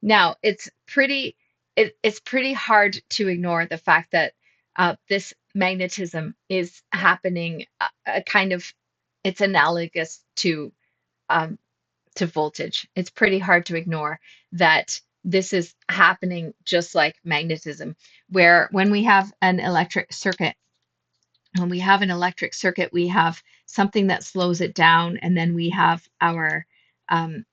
Now, it's pretty hard to ignore the fact that this magnetism is happening a kind of it's analogous um, to voltage. It's pretty hard to ignore that this is happening just like magnetism, where when we have an electric circuit, we have something that slows it down, and then um,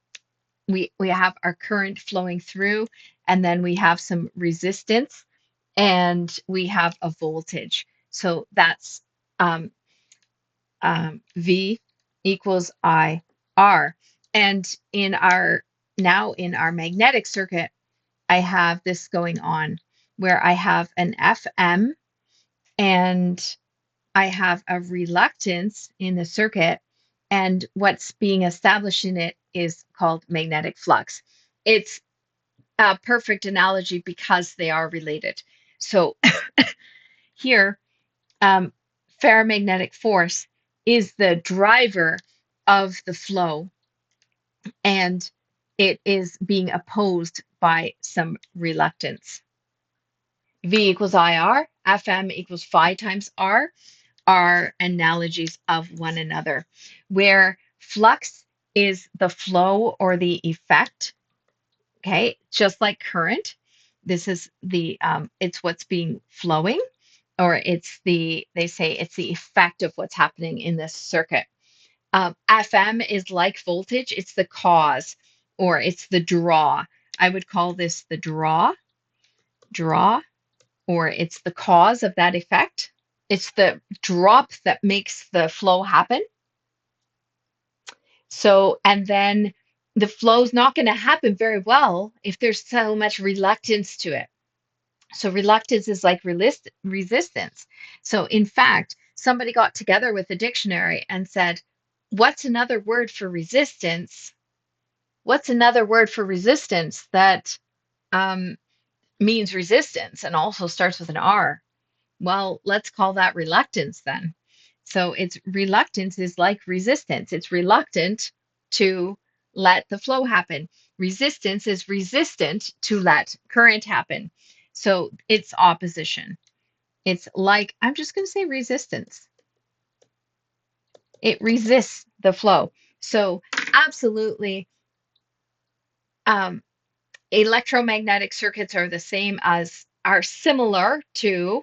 we have our current flowing through, and then we have some resistance, and we have a voltage. So that's um, V equals I R. And in our magnetic circuit, I have this going on where I have an FM and I have a reluctance in the circuit, and what's being established in it is called magnetic flux. It's a perfect analogy because they are related. So here, um, ferromagnetic force is the driver of the flow, and it is being opposed by some reluctance. V equals IR, Fm equals phi times R are analogies of one another, where flux is the flow or the effect. Okay, just like current, this is it's what's being flowing, or they say it's the effect of what's happening in this circuit. FM is like voltage, it's the cause, or it's the draw. I would call this the draw, or it's the cause of that effect. It's the drop that makes the flow happen. So, and then the flow's not going to happen very well if there's so much reluctance to it. So reluctance is like resistance. So in fact, somebody got together with a dictionary and said, what's another word for resistance? What's another word for resistance that um, means resistance and also starts with an R? Well, let's call that reluctance then. So it's reluctance is like resistance. It's reluctant to let the flow happen. Resistance is resistant to let current happen. So it's opposition. It's like, I'm just going to say resistance. It resists the flow. So absolutely, um, electromagnetic circuits are similar to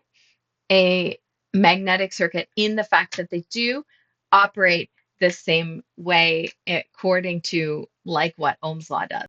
a magnetic circuit in the fact that they do operate the same way according to like what Ohm's law does.